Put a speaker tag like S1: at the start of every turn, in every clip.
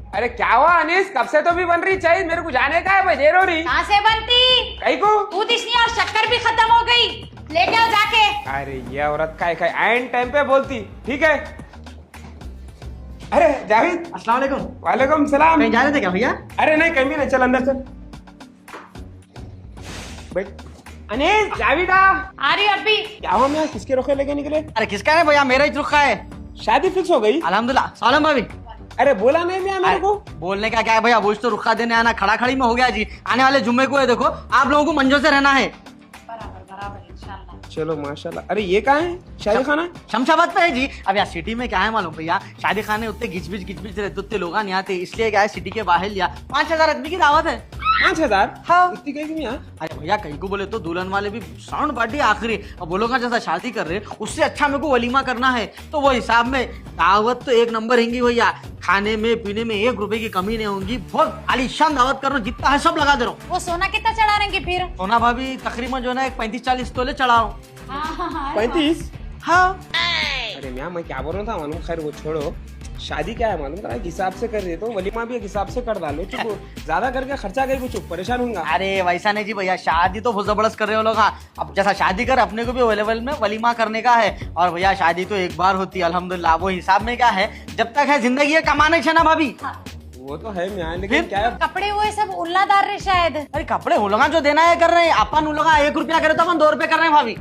S1: अरे क्या हुआ अनीस, कब से तो भी बन रही चाहिए, मेरे को जाने का है भाई, देर हो रही।
S2: कहाँ से बनती?
S1: कहीं को
S2: दूध इसनी और शक्कर भी खत्म हो गई, लेके आओ जाके।
S1: अरे ये औरत का एंड टाइम पे बोलती। ठीक है। अरे जावेद,
S3: अस्सलाम वालेकुम।
S1: वालेकुम सलाम।
S3: कहीं जा रहे थे क्या भैया?
S1: अरे नहीं, कहीं भी नहीं, चल अंदर चल बैठ। अनीस, जावेद
S2: आ रही अभी।
S1: क्या हुआ, मैं किसके रोके लेके निकले?
S3: अरे किसका है भैया? मेरा ही रुखा है।
S1: शादी फिक्स हो गई?
S3: अल्हम्दुलिल्लाह। सालम भाभी।
S1: अरे बोला नहीं मैं मेरे को।
S3: बोलने का क्या है भैया, वो तो रुखा देने आना खड़ा खड़ी में हो गया जी। आने वाले जुम्मे को है, देखो आप लोगों को मंजो से रहना है।
S2: बराबर बराबर इंशाल्लाह।
S1: चलो माशाल्लाह। अरे ये कहाँ है शादी खाना?
S3: शमशाबाद पे है जी। अब यार सिटी में क्या है मालूम भैया, शादी खाने उतने घिचबिच रहते, उतने लोग नहीं आते, इसलिए क्या है सिटी के बाहर लिया। 5000 आदमी की दावत है।
S1: 5000?
S3: हाँ।
S1: इतनी कहीं नहीं।
S3: अरे भैया कहीं को बोले तो दुल्हन वाले भी साउंड पार्टी आखिरी, अब वो लोग जैसा शादी कर रहे उससे अच्छा मेरे को वलीमा करना है, तो वो हिसाब में दावत तो एक नंबर रहेंगी भैया। खाने में पीने में 1 रुपए की कमी नहीं होगी, बहुत आलीशान दावत कर रहा हूँ, जितना है सब लगा दे रहा हूँ।
S2: वो सोना कितना चढ़ा रहेंगे फिर?
S3: सोना भाभी तकरीबन जो है ना 35-40 तोले चढ़ा रहा हूँ।
S1: 35?
S3: हाँ।
S1: अरे मैं क्या बोल रहा था मालूम, खैर वो छोड़ो। शादी क्या है मालूम, एक हिसाब से कर रही है तो वलीमा भी एक हिसाब से कर डालो। चुप, ज्यादा करके खर्चा कर कुछ परेशान होगा।
S3: अरे वैसा नहीं जी भैया, शादी तो बहुत जबरदस्त कर रहे हो लोग। हाँ, अब जैसा शादी कर अपने को भी वो लेवल में वलीमा करने का है। और भैया शादी तो एक बार होती है अल्हम्दुलिल्लाह। वो हिसाब में क्या है, जब तक है जिंदगी है कमाने से ना भाभी।
S1: वो तो है मैं, लेकिन क्या है,
S2: कपड़े वो सब उल्लादार रहे शायद।
S3: अरे कपड़े वो लोग जो देना है कर रहे हैं, अपन वो लोग 1 रुपया करे तो अपन 2 रुपए कर रहे हैं भाभी।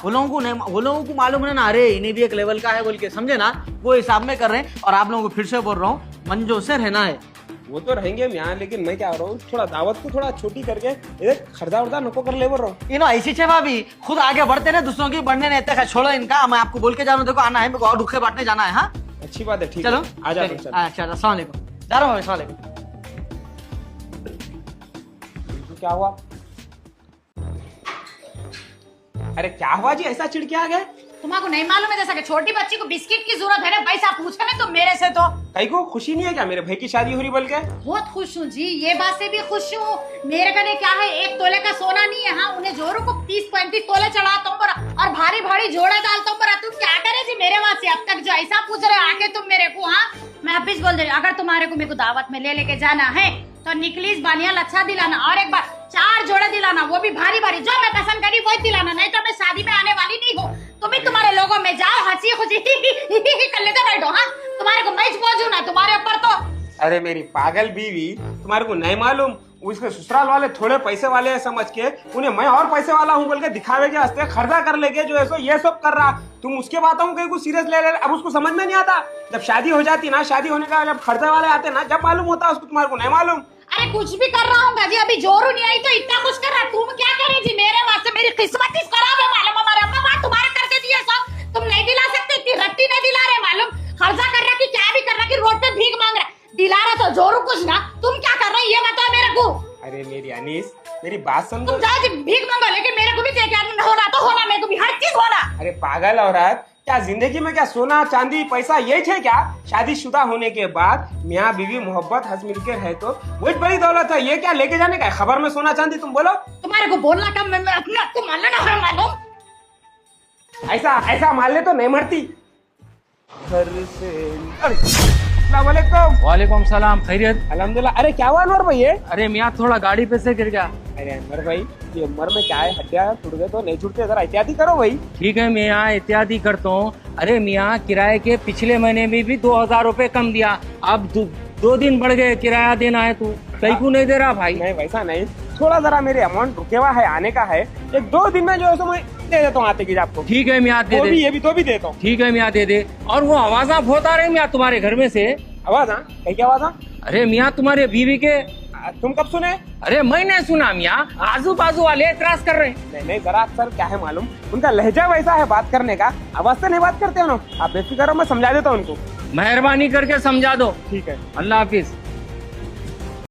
S3: वो लोगों को नहीं, वो लोगों को मालूम है ना, अरे इन्हें भी एक लेवल का है बोल के, समझे ना, वो हिसाब में कर रहे हैं। और आप लोगों को फिर से बोल रहा हूँ, मंजो से रहना है।
S1: वो तो रहेंगे यहाँ, लेकिन मैं क्या हो रहा हूँ, थोड़ा दावत को थोड़ा छोटी करके खर्चा वर्जा नको कर ले बोल रहा हूँ।
S3: इनो ऐसी छे भाभी, खुद आगे बढ़ते ना, दूसरों की बढ़ने नहीं देते। छोड़ो इनका, मैं आपको बोल के जा रहा हूँ, देखो आना है मेरे को और दुखे बांटने जाना है। हाँ
S1: अच्छी बात है, ठीक
S3: चलो
S1: है, आ जाओ।
S3: अच्छा अस्सलाम वालेकुम, जा रहा हूँ। अस्सलाम वालेकुम।
S1: क्या हुआ? अरे क्या हुआ जी, ऐसा चिढ़ के आ गए?
S2: तुम्हारा नहीं मालूम है जैसा कि छोटी बच्ची को बिस्किट की जरूरत है ना, पैसा पूछा ना तो मेरे से तो।
S1: कहीं को खुशी नहीं है क्या मेरे भाई की शादी हो रही बोल के?
S2: बहुत खुश हूँ जी, ये बात से भी खुश हूँ। मेरे कने क्या है, 1 तोले का सोना नहीं है। हाँ, उन्हें जोरों को 30-35 तोले चढ़ाता हूँ और भारी भारी जोड़ा डालता हूँ। तुम क्या करे जी मेरे वहाँ से अब तक जो ऐसा पूछ रहे आके तुम मेरे को। हाँ, मैं वापिस बोल दे रही हूँ, अगर तुम्हारे को मेरे को दावत में लेके जाना है तो निकलीस बानिया लच्छा दिलाना, और एक बार 4 जोड़े दिलाना, वो भी भारी भारी, जो मैं पसंद करी वही दिलाना। नहीं तो मैं शादी में आने वाली नहीं हूँ। तुम ही तुम्हारे लोगों में जाओ, हंसी खुशी कर लेते बैठो। हाँ, तुम्हारे को मैं पहुंचू ना तुम्हारे ऊपर तो।
S1: अरे मेरी पागल बीवी, तुम्हारे को नहीं मालूम, उसके ससुराल वाले थोड़े पैसे वाले हैं समझ के उन्हें मैं और पैसे वाला हूँ बोल के दिखावे के वास्ते खर्चा कर लेके जो है ये सब कर रहा। तुम उसके बातों को कहीं को सीरियस ले रहे, अब उसको समझ में नहीं आता। जब शादी हो जाती ना, शादी होने का जब खर्चा वाले आते ना, जब मालूम होता उसको, तुम्हारे को नहीं मालूम।
S2: अरे कुछ भी कर रहा हूँ जी, अभी जोरू नहीं आई तो इतना कुछ कर रहा। तुम क्या करे जी मेरे वास्ते, मेरी किस्मत ही खराब है मालूम। हमारे अम्मा बात तुम्हारे करके दिए सब, तुम नहीं दिला सकते। इतनी रट्टी नहीं दिला रहे मालूम, खर्चा कर रहा कि क्या भी कर रहा कि रोड पे भीख मांग रहा। दिला रहा तो जोरू कुछ ना, तुम क्या कर रहे ये बताओ मेरे को।
S1: अरे मेरी अनीस, मेरी बात समझो।
S2: तुम जाओ जी भीख मांगो, लेकिन मेरे को भी देखा होना तो होना, मेरे को भी हर चीज होना।
S1: अरे पागल औरत, क्या जिंदगी में क्या सोना चांदी पैसा यही है क्या? शादीशुदा होने के बाद मियाँ बीवी मोहब्बत हंस मिलकर है तो वही बड़ी दौलत है। ये क्या लेके जाने का है खबर में सोना चांदी? तुम बोलो।
S2: तुम्हारे को बोलना कम, मैं अपने आप को मान लेना है मालूम।
S1: ऐसा मान ले तो नहीं मरती। घर से अस्सलाम वालेकुम।
S4: वालेकुम सलाम, खैरियत?
S1: अल्हम्दुलिल्लाह। अरे क्या हुआ अनवर भाई ये?
S4: अरे मियाँ थोड़ा गाड़ी पे से गिर गया।
S1: अरे अनवर भाई, ये उम्र में क्या है, हड्डियां टूट गए तो नहीं छूटते, जरा एहतियाती करो भाई।
S4: ठीक है मियाँ, एहतियाती करता हूँ। अरे मियाँ, किराए के पिछले महीने में भी 2000 रुपए कम दिया, अब 2 दिन बढ़ गए किराया देना है, तू कहीं को नहीं दे रहा भाई।
S1: नहीं वैसा नहीं, थोड़ा जरा मेरे अमाउंट रुके हुआ है, आने का है। 1-2 दिन में जो है सो मैं दे देता हूँ आते की आपको।
S4: ठीक है मियाँ, दे दे।
S1: ये भी तो भी देता हूँ।
S4: ठीक है मियाँ, दे दे। और वो आवाज बहुत आ रही है मियाँ तुम्हारे घर में से।
S1: आवाज? हाँ, क्या आवाज?
S4: अरे मियाँ, तुम्हारे बीवी के।
S1: तुम कब सुने?
S4: अरे मैंने सुना मियाँ, आजू बाजू वाले एतराज कर रहे हैं।
S1: नहीं जरा अक्सर क्या है मालूम, उनका लहजा वैसा है बात करने का, आवाज से नहीं बात करते हो ना। आप बेफिक्र हो, मैं समझा देता हूँ उनको।
S4: मेहरबानी करके समझा दो।
S1: ठीक है,
S4: अल्लाह हाफिज।